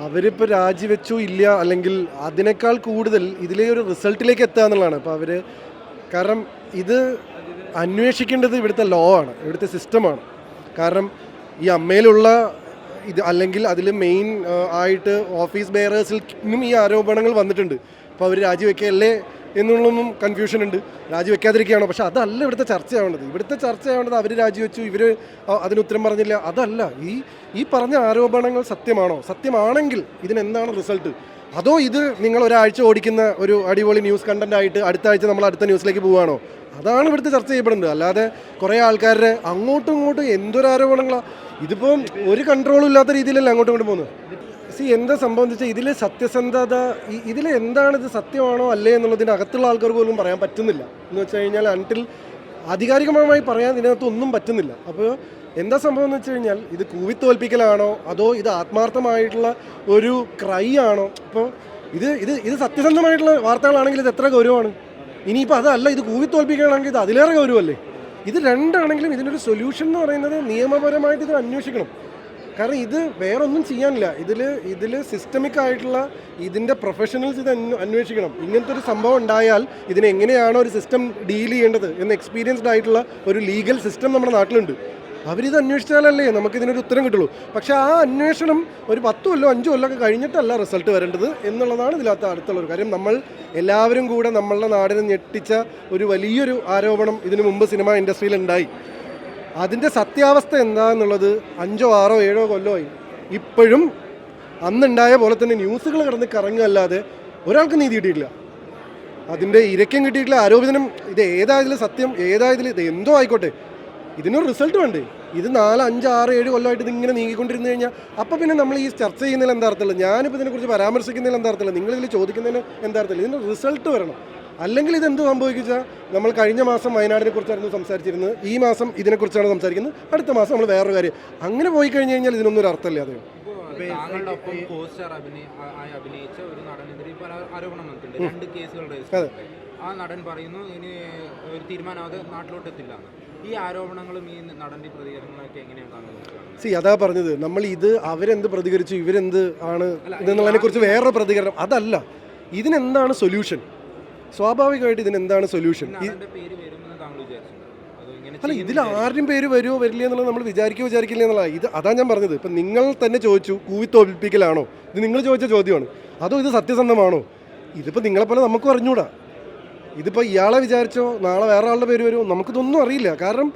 അവരിപ്പോൾ രാജിവെച്ചു ഇല്ല, അല്ലെങ്കിൽ അതിനേക്കാൾ കൂടുതൽ ഇതിലെ ഒരു റിസൾട്ടിലേക്ക് എത്തുക എന്നുള്ളതാണ്. അപ്പോൾ അവർ കാരണം ഇത് അന്വേഷിക്കേണ്ടത് ഇവിടുത്തെ ലോ ആണ്, ഇവിടുത്തെ സിസ്റ്റമാണ്. കാരണം ഈ അമ്മയിലുള്ള ഇത് അല്ലെങ്കിൽ അതിൽ മെയിൻ ആയിട്ട് ഓഫീസ് ബെയറേഴ്സിനും ഈ ആരോപണങ്ങൾ വന്നിട്ടുണ്ട്. അപ്പോൾ അവർ രാജിവെക്കല്ലേ എന്നുള്ളൊന്നും കൺഫ്യൂഷൻ ഉണ്ട്, രാജിവെക്കാതിരിക്കുകയാണോ? പക്ഷെ അതല്ല ഇവിടുത്തെ ചർച്ചയാവേണ്ടത്. ഇവിടുത്തെ ചർച്ചയാവേണ്ടത് അവർ രാജിവെച്ചു, ഇവർ അതിന് ഉത്തരം പറഞ്ഞില്ല, അതല്ല. ഈ പറഞ്ഞ ആരോപണങ്ങൾ സത്യമാണോ? സത്യമാണെങ്കിൽ ഇതിനെന്താണ് റിസൾട്ട്? അതോ ഇത് നിങ്ങൾ ഒരാഴ്ച ഓടിക്കുന്ന ഒരു അടിപൊളി ന്യൂസ് കണ്ടന്റ് ആയിട്ട് അടുത്ത ആഴ്ച നമ്മൾ അടുത്ത ന്യൂസിലേക്ക് പോവുകയാണോ? അതാണ് ഇവിടുത്തെ ചർച്ച ചെയ്യപ്പെടുന്നത്. അല്ലാതെ കുറേ ആൾക്കാരുടെ അങ്ങോട്ടും ഇങ്ങോട്ടും എന്തൊരു ആരോപണങ്ങളാണ്. ഇതിപ്പം ഒരു കൺട്രോളും ഇല്ലാത്ത രീതിയിലല്ല അങ്ങോട്ടും ഇങ്ങോട്ടും പോകുന്നത്. എന്താ സംഭവം വെച്ചാൽ ഇതിൽ സത്യസന്ധത, ഇതിൽ എന്താണിത്, സത്യമാണോ അല്ലേ എന്നുള്ളതിൻ്റെ അകത്തുള്ള ആൾക്കാർക്ക് പോലും പറയാൻ പറ്റുന്നില്ല. എന്ന് വെച്ച് കഴിഞ്ഞാൽ അൺടിൽ ആധികാരികമായി പറയാൻ ഇതിനകത്ത് ഒന്നും പറ്റുന്നില്ല. അപ്പോൾ എന്താ സംഭവം എന്ന് വെച്ച് കഴിഞ്ഞാൽ ഇത് കൂവിത്തോൽപ്പിക്കലാണോ അതോ ഇത് ആത്മാർത്ഥമായിട്ടുള്ള ഒരു ക്രൈ ആണോ? ഇപ്പോൾ ഇത് സത്യസന്ധമായിട്ടുള്ള വാർത്തകളാണെങ്കിൽ ഇത് എത്ര ഗൗരവമാണ്. ഇനിയിപ്പോൾ അതല്ല, ഇത് കൂവിത്തോൽപ്പിക്കുകയാണെങ്കിൽ ഇത് അതിലേറെ ഗൗരവമല്ലേ. ഇത് രണ്ടാണെങ്കിലും ഇതിനൊരു സൊല്യൂഷൻ എന്ന് പറയുന്നത് നിയമപരമായിട്ട് ഇത് അന്വേഷിക്കണം. കാരണം ഇത് വേറൊന്നും ചെയ്യാനില്ല. ഇതിൽ സിസ്റ്റമിക് ആയിട്ടുള്ള ഇതിൻ്റെ പ്രൊഫഷണൽസ് ഇത് അന്വേഷിക്കണം. ഇങ്ങനത്തെ ഒരു സംഭവം ഉണ്ടായാൽ ഇതിനെങ്ങനെയാണോ ഒരു സിസ്റ്റം ഡീൽ ചെയ്യേണ്ടത് എന്ന് എക്സ്പീരിയൻസ്ഡ് ആയിട്ടുള്ള ഒരു ലീഗൽ സിസ്റ്റം നമ്മുടെ നാട്ടിലുണ്ട്. അവരിത് അന്വേഷിച്ചാലല്ലേ നമുക്കിതിനൊരു ഉത്തരം കിട്ടുള്ളൂ. പക്ഷേ ആ അന്വേഷണം ഒരു 10 കൊല്ലോ 5 കൊല്ലമൊക്കെ കഴിഞ്ഞിട്ടല്ല റിസൾട്ട് വരേണ്ടത് എന്നുള്ളതാണ് ഇതിനകത്ത് അടുത്തുള്ളൊരു കാര്യം. നമ്മൾ എല്ലാവരും കൂടെ നമ്മളുടെ നാടിനെ ഞെട്ടിച്ച ഒരു വലിയൊരു ആരോപണം ഇതിനു മുമ്പ് സിനിമ ഇൻഡസ്ട്രിയിൽ ഉണ്ടായി. അതിൻ്റെ സത്യാവസ്ഥ എന്താണെന്നുള്ളത് 5, 6, 7 കൊല്ലമായി ഇപ്പോഴും അന്നുണ്ടായ പോലെ തന്നെ ന്യൂസുകൾ കിടന്ന് കറങ്ങുകയല്ലാതെ ഒരാൾക്ക് നീതി കിട്ടിയിട്ടില്ല, അതിൻ്റെ ഇരയ്ക്കും കിട്ടിയിട്ടില്ല. ആരോപിതനും ഇത് ഏതായതിൽ സത്യം, ഏതായതിൽ ഇത് എന്തോ ആയിക്കോട്ടെ, ഇതിനൊരു റിസൾട്ട് വേണ്ടേ. ഇത് 4, 5, 6, 7 കൊല്ലമായിട്ട് ഇതിങ്ങനെ നീങ്ങിക്കൊണ്ടിരുന്നു കഴിഞ്ഞാൽ അപ്പോൾ പിന്നെ നമ്മൾ ഈ ചർച്ച ചെയ്യുന്നതിൽ എന്താ അർത്ഥമുള്ളത്? ഞാനിപ്പോൾ ഇതിനെക്കുറിച്ച് പരാമർശിക്കുന്നതിൽ എന്താ അർത്ഥമുള്ളത്? നിങ്ങളിതിൽ ചോദിക്കുന്നതിന് എന്താ അർത്ഥമില്ല? ഇതിൻ്റെ റിസൾട്ട് വരണം. അല്ലെങ്കിൽ ഇതെന്ത് സംഭവിച്ചാൽ നമ്മൾ കഴിഞ്ഞ മാസം വയനാടിനെ കുറിച്ചായിരുന്നു സംസാരിച്ചിരുന്നത്, ഈ മാസം ഇതിനെക്കുറിച്ചാണ് സംസാരിക്കുന്നത്, അടുത്ത മാസം നമ്മൾ വേറൊരു കാര്യം. അങ്ങനെ പോയി കഴിഞ്ഞ് കഴിഞ്ഞാൽ ഇതിനൊന്നും ഒരു അർത്ഥമില്ല. അതെ, താങ്കളുടെ ഒപ്പം കോസ്റ്റാർ അഭിനയിച്ച ഒരു നടനെതിരെ ആരോപണം വന്നിട്ടുണ്ട്, 2 കേസുകൾ. ആ നടൻ പറയുന്നു ഇനി ഒരു തീരുമാനമാകാതെ നാട്ടിലോട്ട് എത്തില്ല. ഈ ആരോപണങ്ങളും ഈ നടന്റെ പ്രതികരണങ്ങളൊക്കെ എങ്ങനെയാണ്? അതാ പറഞ്ഞത്, നമ്മൾ ഇത് അവരെന്ത് പ്രതികരിച്ചു, ഇവരെന്ത് ആണ് ഇതെന്നുള്ളതിനെ കുറിച്ച് വേറൊരു പ്രതികരണം അതല്ല. ഇതിനെന്താണ് സൊല്യൂഷൻ? സ്വാഭാവികമായിട്ട് ഇതിനെന്താണ് സൊല്യൂഷൻ? അല്ല, ഇതിൽ ആരുടെയും പേര് വരുമോ വരില്ല എന്നുള്ളത് നമ്മൾ വിചാരിക്കില്ല എന്നുള്ളത്. അതാ ഞാൻ പറഞ്ഞത്. ഇപ്പം നിങ്ങൾ തന്നെ ചോദിച്ചു കൂവിത്തോൽപ്പിക്കലാണോ, ഇത് നിങ്ങൾ ചോദിച്ച ചോദ്യമാണ്, അതോ ഇത് സത്യസന്ധമാണോ? ഇതിപ്പോൾ നിങ്ങളെപ്പോലെ നമുക്കും അറിഞ്ഞൂടാ. ഇതിപ്പോൾ ഇയാളെ വിചാരിച്ചോ നാളെ വേറെ ആളുടെ പേര് വരുമോ നമുക്കിതൊന്നും അറിയില്ല. കാരണം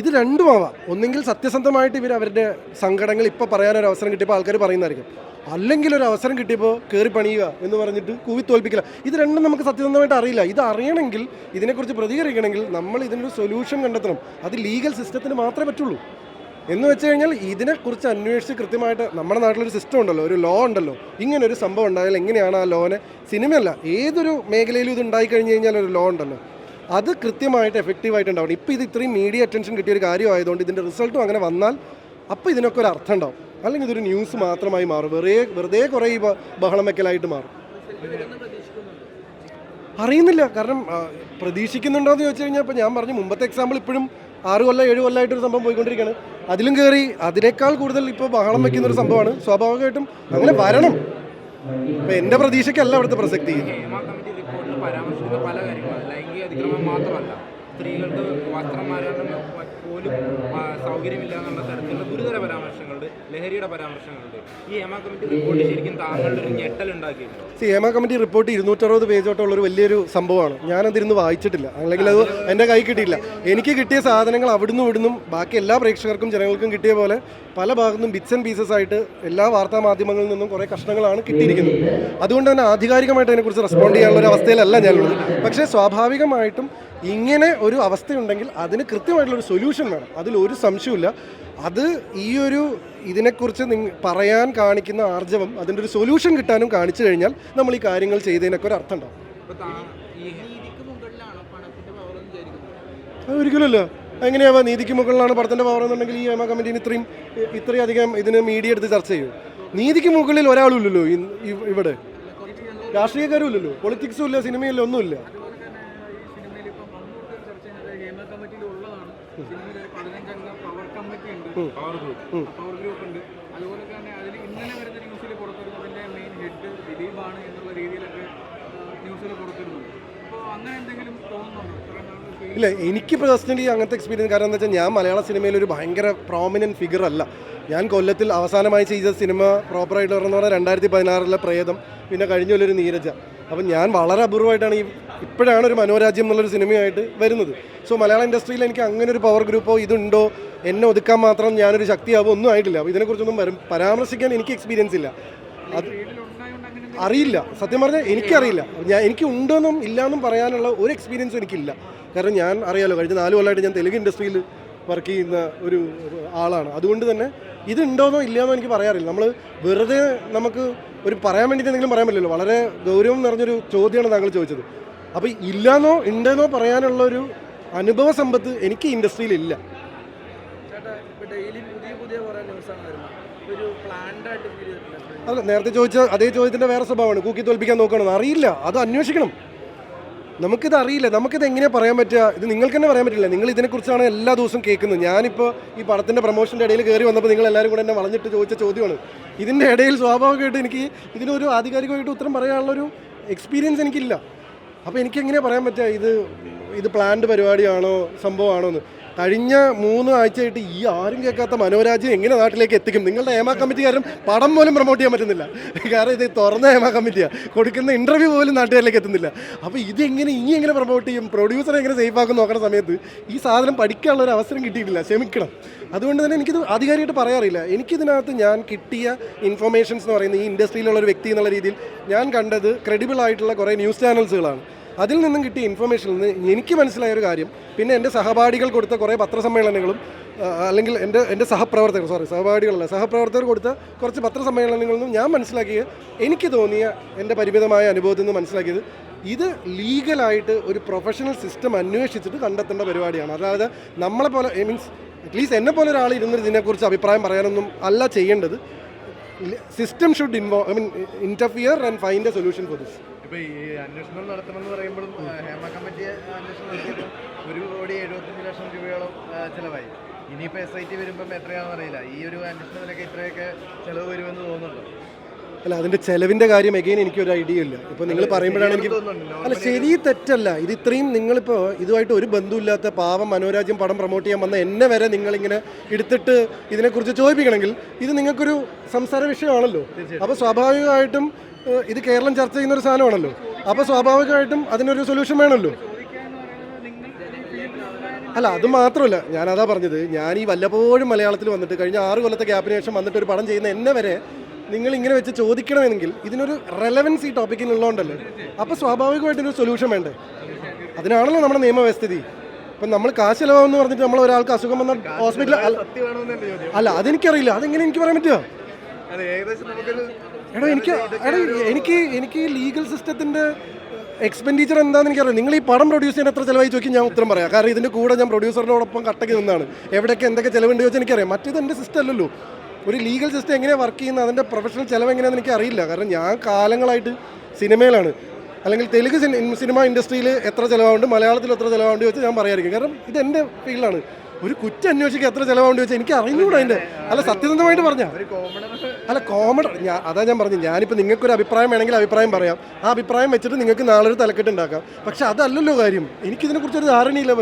ഇത് രണ്ടും ആവാം. ഒന്നെങ്കിൽ സത്യസന്ധമായിട്ട് ഇവർ അവരുടെ സങ്കടങ്ങൾ ഇപ്പോൾ പറയാനൊരു അവസരം കിട്ടിയപ്പോൾ ആൾക്കാർ പറയുന്നതായിരിക്കും, അല്ലെങ്കിൽ ഒരു അവസരം കിട്ടിയപ്പോൾ കയറി പണിയുക എന്ന് പറഞ്ഞിട്ട് കൂവിത്തോൽപ്പിക്കില്ല. ഇത് രണ്ടും നമുക്ക് സത്യസന്ധമായിട്ട് അറിയില്ല. ഇത് അറിയണമെങ്കിൽ, ഇതിനെക്കുറിച്ച് പ്രതികരിക്കണമെങ്കിൽ നമ്മൾ ഇതിനൊരു സൊല്യൂഷൻ കണ്ടെത്തണം. അത് ലീഗൽ സിസ്റ്റത്തിന് മാത്രമേ പറ്റുള്ളൂ. എന്ന് വെച്ച് കഴിഞ്ഞാൽ ഇതിനെക്കുറിച്ച് അന്വേഷിച്ച് കൃത്യമായിട്ട് നമ്മുടെ നാട്ടിലൊരു സിസ്റ്റം ഉണ്ടല്ലോ, ഒരു ലോ ഉണ്ടല്ലോ. ഇങ്ങനെ ഒരു സംഭവം ഉണ്ടായാൽ എങ്ങനെയാണ് ആ ലോനെ, സിനിമയല്ല ഏതൊരു മേഖലയിലും ഇത് ഉണ്ടായി കഴിഞ്ഞ് കഴിഞ്ഞാൽ ഒരു ലോ ഉണ്ടല്ലോ, അത് കൃത്യമായിട്ട് എഫക്റ്റീവായിട്ട് ഉണ്ടാവണം. ഇപ്പോൾ ഇത് ഇത്രയും മീഡിയ അറ്റൻഷൻ കിട്ടിയൊരു കാര്യമായതുകൊണ്ട് ഇതിൻ്റെ റിസൾട്ടും അങ്ങനെ വന്നാൽ അപ്പോൾ ഇതിനൊക്കെ ഒരു അർത്ഥം ഉണ്ടാവും. അല്ലെങ്കിൽ ഇതൊരു ന്യൂസ് മാത്രമായി മാറും, വെറുതെ കുറേ ബഹളം വെക്കലായിട്ട് മാറും. അറിയുന്നില്ല. കാരണം പ്രതീക്ഷിക്കുന്നുണ്ടോ എന്ന് ചോദിച്ചു കഴിഞ്ഞാൽ ഇപ്പോൾ ഞാൻ പറഞ്ഞു മുമ്പത്തെ എക്സാമ്പിൾ ഇപ്പോഴും 6 കൊല്ലം 7 കൊല്ലമായിട്ടൊരു സംഭവം പോയിക്കൊണ്ടിരിക്കുകയാണ്. അതിലും കയറി അതിനേക്കാൾ കൂടുതൽ ഇപ്പോൾ ബഹളം വയ്ക്കുന്നൊരു സംഭവമാണ്. സ്വാഭാവികമായിട്ടും അങ്ങനെ വരണം. ഇപ്പം എൻ്റെ പ്രതീക്ഷയ്ക്കല്ല അവിടുത്തെ പ്രസക്തി. പല കാര്യങ്ങളും ലൈംഗിക അതിക്രമം മാത്രമല്ല, സ്ത്രീകൾക്ക് വസ്ത്രം മാറാനും പോലും സൗകര്യമില്ല എന്നുള്ള തരത്തിലുള്ള ഗുരുതര പരാമർശങ്ങളുണ്ട്, ലഹരിയുടെ പരാമർശങ്ങളുണ്ട്. ഈ ഹേമ കമ്മിറ്റി റിപ്പോർട്ട് ശരിക്കും താങ്കളുടെ ഒരു ഞെട്ടലുണ്ടാക്കിയിട്ടുണ്ട്. ഹേമ കമ്മിറ്റി റിപ്പോർട്ട് 260 പേജോട്ടുള്ളൊരു വലിയൊരു സംഭവമാണ്. ഞാനതിരുന്ന് വായിച്ചിട്ടില്ല, അല്ലെങ്കിൽ അത് എൻ്റെ കൈ കിട്ടിയില്ല. എനിക്ക് കിട്ടിയ സാധനങ്ങൾ അവിടുന്ന് ഇവിടുന്നും ബാക്കി എല്ലാ പ്രേക്ഷകർക്കും ജനങ്ങൾക്കും കിട്ടിയ പോലെ പല ഭാഗത്തും ബിറ്റ്സ് ആൻഡ് പീസസ് ആയിട്ട് എല്ലാ വാർത്താ മാധ്യമങ്ങളിൽ നിന്നും കുറേ കഷ്ണങ്ങളാണ് കിട്ടിയിരിക്കുന്നത്. അതുകൊണ്ട് തന്നെ ആധികാരികമായിട്ട് അതിനെക്കുറിച്ച് റെസ്പോണ്ട് ചെയ്യാനുള്ള ഒരു അവസ്ഥയിലല്ല ഞാനുള്ളത്. പക്ഷേ സ്വാഭാവികമായിട്ടും ഇങ്ങനെ ഒരു അവസ്ഥയുണ്ടെങ്കിൽ അതിന് കൃത്യമായിട്ടുള്ളൊരു സൊല്യൂഷൻ വേണം, അതിലൊരു സംശയമില്ല. അത് ഈ ഒരു ഇതിനെക്കുറിച്ച് പറയാൻ കാണിക്കുന്ന ആർജവം അതിൻ്റെ ഒരു സൊല്യൂഷൻ കിട്ടാനും കാണിച്ചു കഴിഞ്ഞാൽ നമ്മൾ ഈ കാര്യങ്ങൾ ചെയ്തതിനൊക്കെ ഒരു അർത്ഥം ഉണ്ടാവും. ഒരിക്കലുമല്ല. എങ്ങനെയാവാ നീതിക്ക് മുകളിലാണ് പടത്തിൻ്റെ പവർ എന്നുണ്ടെങ്കിൽ ഈ ഹേമ കമ്മിറ്റീന് ഇത്രയും അധികം ഇതിന് മീഡിയ എടുത്ത് ചർച്ച ചെയ്യും? നീതിക്ക് മുകളിൽ ഒരാളും ഇല്ലല്ലോ ഇവിടെ. രാഷ്ട്രീയക്കാരും ഇല്ലല്ലോ, പൊളിറ്റിക്സും ഇല്ല, സിനിമയില്ല, ഒന്നുമില്ല. പവർ ഗ്രൂപ്പ് ഉണ്ട്. അതുപോലെ തന്നെ അതിൽ ഇന്നലെ വരുന്ന ന്യൂസിൽ പുറത്തു അങ്ങനെ എന്തെങ്കിലും തോന്നുന്നുണ്ടോ? ഇല്ല, എനിക്ക് പേഴ്സണലി അങ്ങനത്തെ എക്സ്പീരിയൻസ്. കാരണം എന്താ വെച്ചാൽ ഞാൻ മലയാള സിനിമയിൽ ഒരു ഭയങ്കര പ്രോമിനൻറ്റ് ഫിഗർ അല്ല. ഞാൻ കൊല്ലത്തിൽ അവസാനമായി ചെയ്ത സിനിമ പ്രോപ്പറായിട്ട് പറഞ്ഞെന്ന് പറഞ്ഞാൽ 2016 പ്രേതം, പിന്നെ കഴിഞ്ഞൊരു നീരജ. അപ്പം ഞാൻ വളരെ അപൂർവമായിട്ടാണ് ഇപ്പോഴാണ് ഒരു മനോരാജ്യം എന്നുള്ളൊരു സിനിമയായിട്ട് വരുന്നത്. സോ മലയാള ഇൻഡസ്ട്രിയിൽ എനിക്ക് അങ്ങനെ ഒരു പവർ ഗ്രൂപ്പോ ഇതുണ്ടോ, എന്നെ ഒതുക്കാൻ മാത്രം ഞാനൊരു ശക്തിയാവോ ഒന്നും ആയിട്ടില്ല. അപ്പോൾ ഇതിനെക്കുറിച്ചൊന്നും പരാമർശിക്കാൻ എനിക്ക് എക്സ്പീരിയൻസ് ഇല്ല. അത് അറിയില്ല, സത്യം പറഞ്ഞാൽ എനിക്കറിയില്ല. എനിക്ക് ഉണ്ടെന്നും ഇല്ലയെന്നും പറയാനുള്ള ഒരു എക്സ്പീരിയൻസും എനിക്കില്ല. കാരണം ഞാൻ അറിയാലോ, കഴിഞ്ഞ 4 കൊല്ലമായിട്ട് ഞാൻ തെലുങ്ക് ഇൻഡസ്ട്രിയിൽ വർക്ക് ചെയ്യുന്ന ഒരു ആളാണ്. അതുകൊണ്ട് തന്നെ ഇതുണ്ടോന്നോ ഇല്ലയെന്നോ എനിക്ക് പറയാറില്ല. നമ്മൾ വെറുതെ നമുക്ക് ഒരു പറയാൻ വേണ്ടിയിട്ട് എന്തെങ്കിലും പറയാൻ പറ്റില്ലല്ലോ. വളരെ ഗൗരവം നിറഞ്ഞൊരു ചോദ്യമാണ് താങ്കൾ ചോദിച്ചത്. അപ്പോൾ ഇല്ലയെന്നോ ഉണ്ടെന്നോ പറയാനുള്ളൊരു അനുഭവ സമ്പത്ത് എനിക്ക് ഇൻഡസ്ട്രിയിലില്ല. അല്ല, നേരത്തെ ചോദിച്ച അതേ ചോദ്യത്തിൻ്റെ വേറെ സ്വഭാവമാണ്. കൂക്കി തോൽപ്പിക്കാൻ നോക്കണമെന്ന് അറിയില്ല, അത് അന്വേഷിക്കണം. നമുക്കിത് അറിയില്ല, നമുക്കിത് എങ്ങനെയാണ് പറയാൻ പറ്റുക? ഇത് നിങ്ങൾക്ക് തന്നെ പറയാൻ പറ്റില്ല. നിങ്ങൾ ഇതിനെക്കുറിച്ചാണ് എല്ലാ ദിവസവും കേൾക്കുന്നത്. ഞാനിപ്പോൾ ഈ പടത്തിൻ്റെ പ്രൊമോഷൻ്റെ ഇടയിൽ കയറി വന്നപ്പോൾ നിങ്ങൾ എല്ലാവരും കൂടെ എന്നെ വളഞ്ഞിട്ട് ചോദിച്ച ചോദ്യമാണ്. ഇതിൻ്റെ ഇടയിൽ സ്വാഭാവികമായിട്ട് എനിക്ക് ഇതിനൊരു ആധികാരികമായിട്ട് ഉത്തരം പറയാനുള്ളൊരു എക്സ്പീരിയൻസ് എനിക്കില്ല. അപ്പോൾ എനിക്കെങ്ങനെയാണ് പറയാൻ പറ്റുക ഇത് പ്ലാൻഡ് പരിപാടിയാണോ സംഭവമാണോ എന്ന്? കഴിഞ്ഞ 3 ആഴ്ചയായിട്ട് ഈ ആരും കേൾക്കാത്ത മനോരാജ്യം എങ്ങനെ നാട്ടിലേക്ക് എത്തിക്കും? നിങ്ങളുടെ ഹേമ കമ്മിറ്റിക്കാരും പടം പോലും പ്രൊമോട്ട് ചെയ്യാൻ പറ്റുന്നില്ല. കാരണം ഇത് തുറന്ന ഹേമ കമ്മിറ്റിയാണ്, കൊടുക്കുന്ന ഇൻ്റർവ്യൂ പോലും നാട്ടുകാരിലേക്ക് എത്തുന്നില്ല. അപ്പോൾ ഇതെങ്ങനെ ഇനി എങ്ങനെ പ്രൊമോട്ട് ചെയ്യും? പ്രൊഡ്യൂസറെ എങ്ങനെ സേഫ് ആക്കും നോക്കുന്ന സമയത്ത് ഈ സാധനം പഠിക്കാനുള്ള ഒരു അവസരം കിട്ടിയിട്ടില്ല. ക്ഷമിക്കണം. അതുകൊണ്ട് തന്നെ എനിക്കിത് ആധികാരികമായിട്ട് പറയാറില്ല. എനിക്കിതിനകത്ത് ഞാൻ കിട്ടിയ ഇൻഫർമേഷൻസ് എന്ന് പറയുന്നത് ഈ ഇൻഡസ്ട്രിയിലുള്ള ഒരു വ്യക്തി എന്നുള്ള രീതിയിൽ ഞാൻ കണ്ടത് ക്രെഡിബിൾ ആയിട്ടുള്ള കുറേ ന്യൂസ് ചാനൽസുകളാണ്. അതിൽ നിന്നും കിട്ടിയ ഇൻഫർമേഷനിൽ നിന്ന് എനിക്ക് മനസ്സിലായൊരു കാര്യം, പിന്നെ എൻ്റെ സഹപാഠികൾ കൊടുത്ത കുറേ പത്രസമ്മേളനങ്ങളും അല്ലെങ്കിൽ എൻ്റെ സഹപ്രവർത്തകർ കൊടുത്ത കുറച്ച് പത്രസമ്മേളനങ്ങളിൽ നിന്നും ഞാൻ മനസ്സിലാക്കിയ, എനിക്ക് തോന്നിയ എൻ്റെ പരിമിതമായ അനുഭവത്തിൽ നിന്ന് മനസ്സിലാക്കിയത്, ഇത് ലീഗലായിട്ട് ഒരു പ്രൊഫഷണൽ സിസ്റ്റം അന്വേഷിച്ചിട്ട് കണ്ടെത്തേണ്ട പരിപാടിയാണ്. അതായത് നമ്മളെപ്പോലെ മീൻസ് അറ്റ്ലീസ്റ്റ് എന്നെപ്പോലെ ഒരാൾ ഇരുന്ന് ഇതിനെക്കുറിച്ച് അഭിപ്രായം പറയാനൊന്നും അല്ല ചെയ്യേണ്ടത്. System should interfere and find a solution for this. ഇപ്പോൾ ഈ അന്വേഷണം നടത്തണമെന്ന് പറയുമ്പോഴും ഹേമ കമ്മിറ്റി അന്വേഷണം നടത്തിയപ്പോൾ 1,75,00,000 രൂപയോളം ചിലവായി. ഇനിയിപ്പോൾ SIT വരുമ്പം എത്രയാണെന്ന് അറിയില്ല. ഈ ഒരു അന്വേഷണത്തിനൊക്കെ ഇത്രയൊക്കെ ചിലവ് വരുമെന്ന് തോന്നുന്നുണ്ടോ? അല്ല, അതിൻ്റെ ചെലവിൻ്റെ കാര്യം എഗെയിൻ എനിക്കൊരു ഐഡിയ ഇല്ല. ഇപ്പോൾ നിങ്ങൾ പറയുമ്പോഴാണ് എനിക്ക് അല്ല ശരി തെറ്റല്ല. ഇത് ഇത്രയും നിങ്ങളിപ്പോൾ ഇതുമായിട്ട് ഒരു ബന്ധമില്ലാത്ത പാവം മനോരാജ്യം പടം പ്രൊമോട്ട് ചെയ്യാൻ വന്ന എന്നെ വരെ നിങ്ങളിങ്ങനെ എടുത്തിട്ട് ഇതിനെക്കുറിച്ച് ചോദിപ്പിക്കണമെങ്കിൽ ഇത് നിങ്ങൾക്കൊരു സംസാര വിഷയമാണല്ലോ. അപ്പോൾ സ്വാഭാവികമായിട്ടും ഇത് കേരളം ചർച്ച ചെയ്യുന്ന ഒരു സാധനമാണല്ലോ. അപ്പോൾ സ്വാഭാവികമായിട്ടും അതിനൊരു സൊല്യൂഷൻ വേണമല്ലോ. അല്ല, അത് മാത്രമല്ല, ഞാനതാ പറഞ്ഞത്, ഞാൻ ഈ വല്ലപ്പോഴും മലയാളത്തിൽ വന്നിട്ട് കഴിഞ്ഞ 6 കൊല്ലത്തെ ഗ്യാപ്പിന് ശേഷം വന്നിട്ട് ഒരു പടം ചെയ്യുന്ന എന്നെ വരെ നിങ്ങൾ ഇങ്ങനെ വെച്ച് ചോദിക്കണമെങ്കിൽ ഇതിനൊരു റെലവൻസ് ഈ ടോപ്പിക്കിനുള്ളതുകൊണ്ടല്ലേ. അപ്പോൾ സ്വാഭാവികമായിട്ടൊരു സൊല്യൂഷൻ വേണ്ടേ? അതിനാണല്ലോ നമ്മുടെ നിയമവ്യവസ്ഥിതി. ഇപ്പം നമ്മൾ കാശ് ചിലവാന്ന് പറഞ്ഞിട്ട് നമ്മൾ ഒരാൾക്ക് അസുഖം വന്ന ഹോസ്പിറ്റലിൽ അല്ല, അതെനിക്കറിയില്ല. അതെങ്ങനെ എനിക്ക് പറയാൻ പറ്റുക? എനിക്ക് ലീഗൽ സിസ്റ്റത്തിൻ്റെ എക്സ്പെൻഡിച്ചർ എന്താണെന്ന് എനിക്കറിയാം. നിങ്ങൾ ഈ പടം പ്രൊഡ്യൂസ് ചെയ്യാൻ എത്ര ചിലവായി ചോദിക്കും, ഞാൻ ഉത്തരം പറയാം. കാരണം ഇതിൻ്റെ കൂടെ ഞാൻ പ്രൊഡ്യൂസറിനോടൊപ്പം കട്ടക്ക് നിന്നാണ്. എവിടെയൊക്കെ എന്തൊക്കെ ചിലവുണ്ട് ചോദിച്ചാൽ എനിക്കറിയാം. മറ്റേത് എൻ്റെ സിസ്റ്റം അല്ലല്ലോ. ഒരു ലീഗൽ സിസ്റ്റം എങ്ങനെയാണ് വർക്ക് ചെയ്യുന്നത്, അതിൻ്റെ പ്രൊഫഷണൽ ചിലവ് എങ്ങനെയാണെന്ന് എനിക്ക് അറിയില്ല. കാരണം ഞാൻ കാലങ്ങളായിട്ട് സിനിമയിലാണ്. അല്ലെങ്കിൽ തെലുങ്ക് സിനിമ ഇൻഡസ്ട്രിയിൽ എത്ര ചിലവാകുണ്ട്, മലയാളത്തിൽ എത്ര ചിലവാകുണ്ട് ചോദിച്ചാൽ ഞാൻ പറയായിരിക്കും. കാരണം ഇത് എൻ്റെ ഫീൽഡാണ്. ഒരു കുറ്റം അന്വേഷിക്കുക എത്ര ചിലവാകുണ്ട് ചോദിച്ചാൽ എനിക്ക് അറിഞ്ഞൂടാ അതിൻ്റെ. അല്ല, സത്യസന്ധമായിട്ട് പറഞ്ഞാൽ അല്ല കോമഡർ അതാ ഞാൻ പറഞ്ഞു. ഞാനിപ്പോൾ നിങ്ങൾക്കൊരു അഭിപ്രായം വേണമെങ്കിൽ അഭിപ്രായം പറയാം. ആ അഭിപ്രായം വെച്ചിട്ട് നിങ്ങൾക്ക് നാളെ ഒരു തലക്കെട്ട് ഉണ്ടാക്കാം. പക്ഷെ അതല്ലല്ലോ കാര്യം. എനിക്കിതിനെക്കുറിച്ചൊരു ധാരണയില്ല.